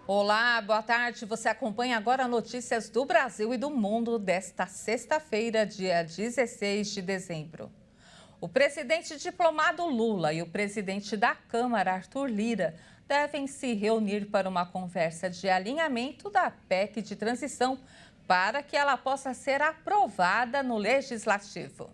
Olá, boa tarde. Você acompanha agora notícias do Brasil e do mundo desta sexta-feira, dia 16 de dezembro. O presidente diplomado Lula e o presidente da Câmara, Arthur Lira, devem se reunir para uma conversa de alinhamento da PEC de transição para que ela possa ser aprovada no Legislativo.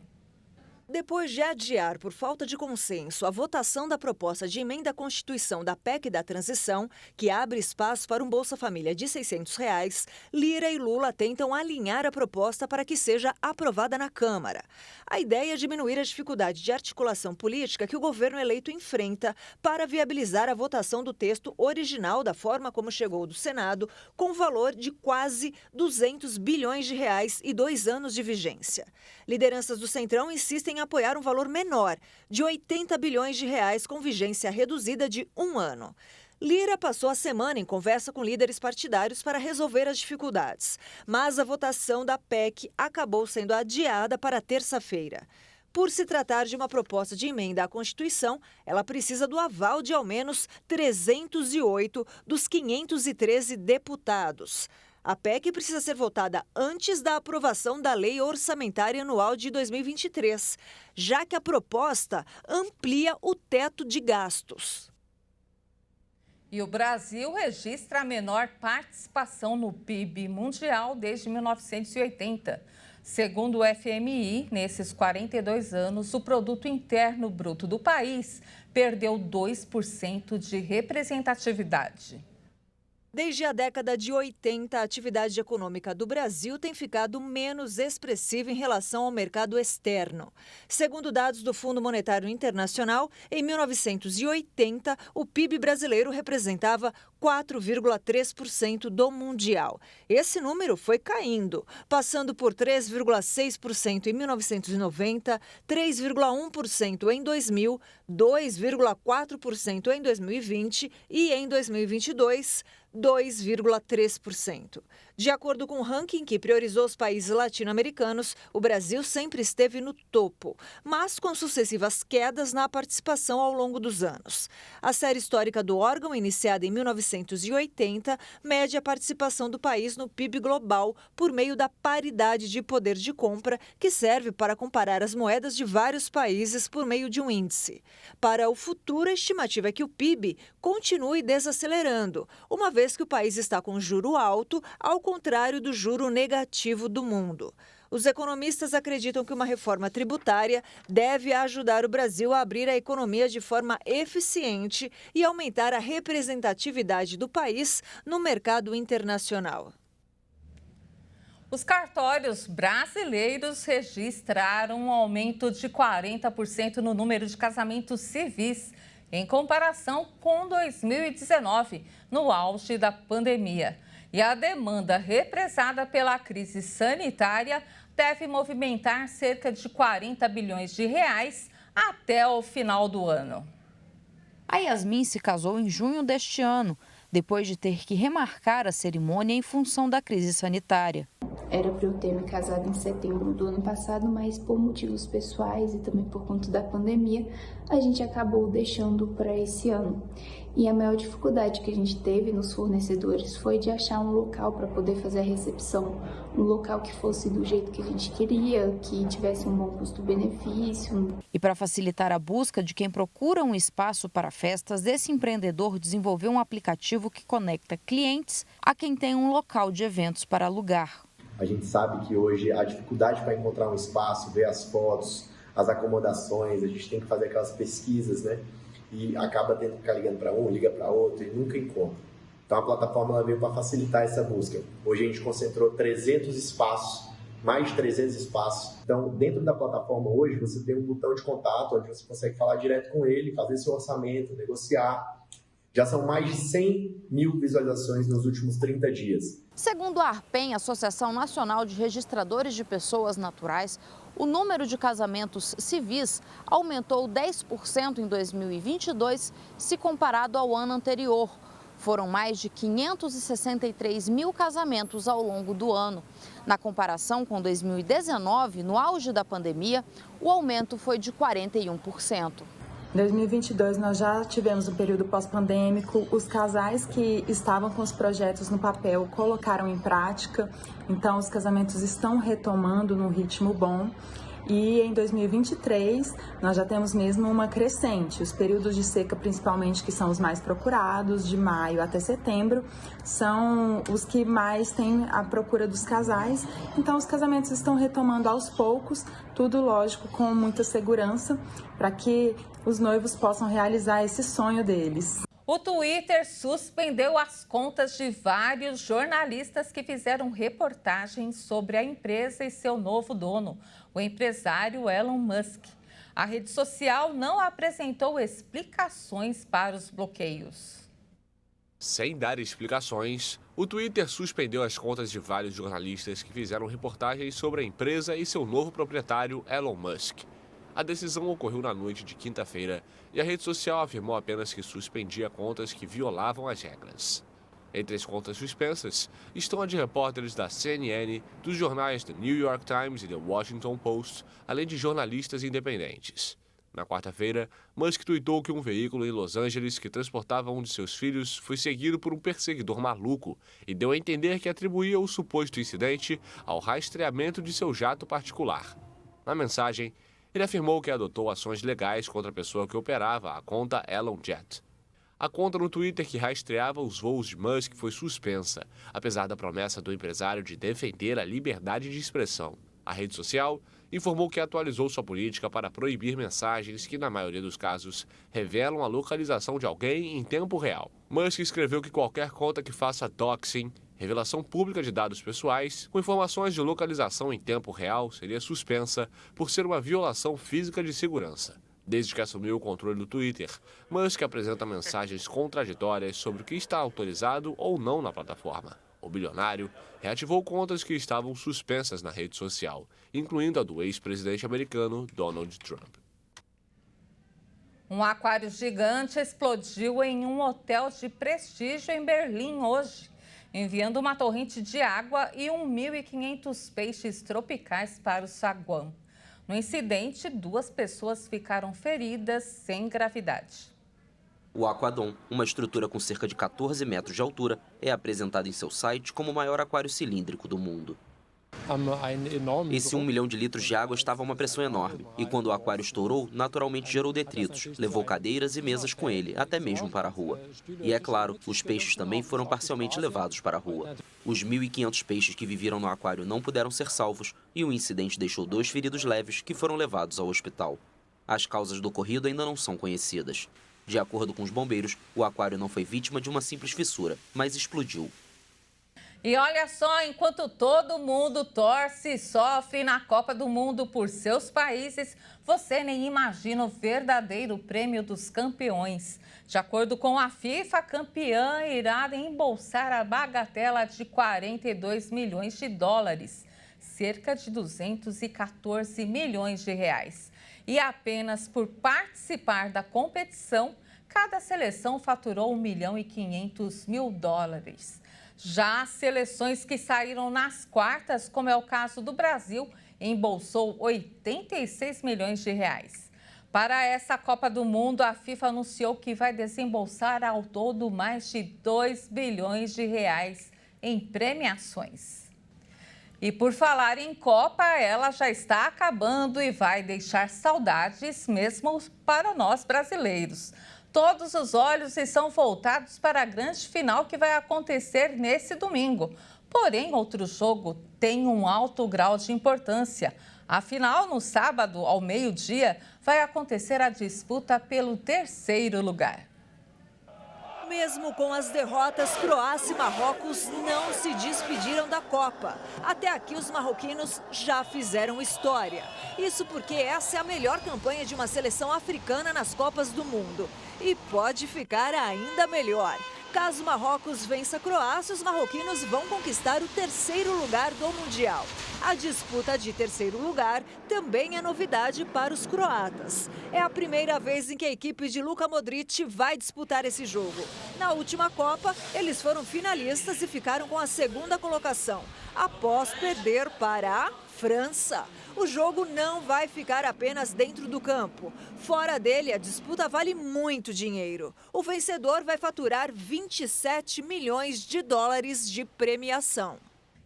Depois de adiar por falta de consenso a votação da proposta de emenda à Constituição da PEC da transição, que abre espaço para um Bolsa Família de R$ 600, Lira e Lula tentam alinhar a proposta para que seja aprovada na Câmara. A ideia é diminuir a dificuldade de articulação política que o governo eleito enfrenta para viabilizar a votação do texto original da forma como chegou do Senado, com valor de quase 200 bilhões de reais e 2 anos de vigência. Lideranças do Centrão insistem em apoiar um valor menor, de 80 bilhões de reais com vigência reduzida de 1 ano. Lira passou a semana em conversa com líderes partidários para resolver as dificuldades, mas a votação da PEC acabou sendo adiada para terça-feira. Por se tratar de uma proposta de emenda à Constituição, ela precisa do aval de ao menos 308 dos 513 deputados. A PEC precisa ser votada antes da aprovação da Lei Orçamentária Anual de 2023, já que a proposta amplia o teto de gastos. E o Brasil registra a menor participação no PIB mundial desde 1980. Segundo o FMI, nesses 42 anos, o produto interno bruto do país perdeu 2% de representatividade. Desde a década de 80, a atividade econômica do Brasil tem ficado menos expressiva em relação ao mercado externo. Segundo dados do Fundo Monetário Internacional, em 1980, o PIB brasileiro representava 4,3% do mundial. Esse número foi caindo, passando por 3,6% em 1990, 3,1% em 2000, 2,4% em 2020 e em 2022, 2,3%. De acordo com o ranking que priorizou os países latino-americanos, o Brasil sempre esteve no topo, mas com sucessivas quedas na participação ao longo dos anos. A série histórica do órgão, iniciada em 1980, mede a participação do país no PIB global por meio da paridade de poder de compra, que serve para comparar as moedas de vários países por meio de um índice. Para o futuro, a estimativa é que o PIB continue desacelerando, uma vez que o país está com juro alto, ao contrário do juro negativo do mundo. Os economistas acreditam que uma reforma tributária deve ajudar o Brasil a abrir a economia de forma eficiente e aumentar a representatividade do país no mercado internacional. Os cartórios brasileiros registraram um aumento de 40% no número de casamentos civis, em comparação com 2019, no auge da pandemia. E a demanda represada pela crise sanitária deve movimentar cerca de 40 bilhões de reais até o final do ano. A Yasmin se casou em junho deste ano, depois de ter que remarcar a cerimônia em função da crise sanitária. Era para eu ter me casado em setembro do ano passado, mas por motivos pessoais e também por conta da pandemia, a gente acabou deixando para esse ano. E a maior dificuldade que a gente teve nos fornecedores foi de achar um local para poder fazer a recepção, um local que fosse do jeito que a gente queria, que tivesse um bom custo-benefício. E para facilitar a busca de quem procura um espaço para festas, esse empreendedor desenvolveu um aplicativo que conecta clientes a quem tem um local de eventos para alugar. A gente sabe que hoje a dificuldade para encontrar um espaço, ver as fotos, as acomodações, a gente tem que fazer aquelas pesquisas, né? E acaba tendo que ficar ligando para um, liga para outro e nunca encontra. Então a plataforma ela veio para facilitar essa busca. Hoje a gente concentrou 300 espaços, mais de 300 espaços. Então dentro da plataforma hoje você tem um botão de contato onde você consegue falar direto com ele, fazer seu orçamento, negociar. Já são mais de 100 mil visualizações nos últimos 30 dias. Segundo a ARPEN, Associação Nacional de Registradores de Pessoas Naturais, o número de casamentos civis aumentou 10% em 2022 se comparado ao ano anterior. Foram mais de 563 mil casamentos ao longo do ano. Na comparação com 2019, no auge da pandemia, o aumento foi de 41%. Em 2022, nós já tivemos um período pós-pandêmico, os casais que estavam com os projetos no papel colocaram em prática, então os casamentos estão retomando num ritmo bom. E em 2023, nós já temos mesmo uma crescente. Os períodos de seca, principalmente, que são os mais procurados, de maio até setembro, são os que mais têm a procura dos casais. Então, os casamentos estão retomando aos poucos, tudo, lógico, com muita segurança, para que os noivos possam realizar esse sonho deles. O Twitter suspendeu as contas de vários jornalistas que fizeram reportagens sobre a empresa e seu novo dono, o empresário Elon Musk. A rede social não apresentou explicações para os bloqueios. Sem dar explicações, o Twitter suspendeu as contas de vários jornalistas que fizeram reportagens sobre a empresa e seu novo proprietário, Elon Musk. A decisão ocorreu na noite de quinta-feira e a rede social afirmou apenas que suspendia contas que violavam as regras. Entre as contas suspensas estão a de repórteres da CNN, dos jornais The New York Times e The Washington Post, além de jornalistas independentes. Na quarta-feira, Musk tuitou que um veículo em Los Angeles que transportava um de seus filhos foi seguido por um perseguidor maluco e deu a entender que atribuía o suposto incidente ao rastreamento de seu jato particular. Na mensagem, ele afirmou que adotou ações legais contra a pessoa que operava a conta ElonJet. A conta no Twitter que rastreava os voos de Musk foi suspensa, apesar da promessa do empresário de defender a liberdade de expressão. A rede social informou que atualizou sua política para proibir mensagens que, na maioria dos casos, revelam a localização de alguém em tempo real. Musk escreveu que qualquer conta que faça doxing, revelação pública de dados pessoais, com informações de localização em tempo real, seria suspensa por ser uma violação física de segurança. Desde que assumiu o controle do Twitter, Musk apresenta mensagens contraditórias sobre o que está autorizado ou não na plataforma. O bilionário reativou contas que estavam suspensas na rede social, incluindo a do ex-presidente americano Donald Trump. Um aquário gigante explodiu em um hotel de prestígio em Berlim hoje, enviando uma torrente de água e 1.500 peixes tropicais para o saguão. No incidente, 2 pessoas ficaram feridas sem gravidade. O Aquadom, uma estrutura com cerca de 14 metros de altura, é apresentado em seu site como o maior aquário cilíndrico do mundo. Esse 1 milhão de litros de água estava a uma pressão enorme, e quando o aquário estourou, naturalmente gerou detritos, levou cadeiras e mesas com ele, até mesmo para a rua. E é claro, os peixes também foram parcialmente levados para a rua. Os 1.500 peixes que viviam no aquário não puderam ser salvos, e o incidente deixou 2 feridos leves que foram levados ao hospital. As causas do ocorrido ainda não são conhecidas. De acordo com os bombeiros, o aquário não foi vítima de uma simples fissura, mas explodiu. E olha só, enquanto todo mundo torce e sofre na Copa do Mundo por seus países, você nem imagina o verdadeiro prêmio dos campeões. De acordo com a FIFA, a campeã irá embolsar a bagatela de 42 milhões de dólares, cerca de 214 milhões de reais. E apenas por participar da competição, cada seleção faturou 1.500.000 dólares. Já as seleções que saíram nas quartas, como é o caso do Brasil, embolsou 86 milhões de reais. Para essa Copa do Mundo, a FIFA anunciou que vai desembolsar ao todo mais de 2 bilhões de reais em premiações. E por falar em Copa, ela já está acabando e vai deixar saudades mesmo para nós brasileiros. Todos os olhos estão voltados para a grande final que vai acontecer nesse domingo. Porém, outro jogo tem um alto grau de importância. Afinal, no sábado, ao meio-dia, vai acontecer a disputa pelo 3º lugar. Mesmo com as derrotas, Croácia e Marrocos não se despediram da Copa. Até aqui, os marroquinos já fizeram história. Isso porque essa é a melhor campanha de uma seleção africana nas Copas do Mundo. E pode ficar ainda melhor. Caso Marrocos vença a Croácia, os marroquinos vão conquistar o 3º lugar do Mundial. A disputa de terceiro lugar também é novidade para os croatas. É a primeira vez em que a equipe de Luka Modric vai disputar esse jogo. Na última Copa, eles foram finalistas e ficaram com a segunda colocação, após perder para a França. O jogo não vai ficar apenas dentro do campo. Fora dele, a disputa vale muito dinheiro. O vencedor vai faturar 27 milhões de dólares de premiação.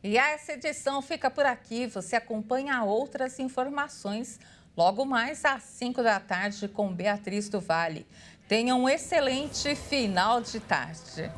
E essa edição fica por aqui. Você acompanha outras informações logo mais às 5 da tarde com Beatriz do Vale. Tenha um excelente final de tarde.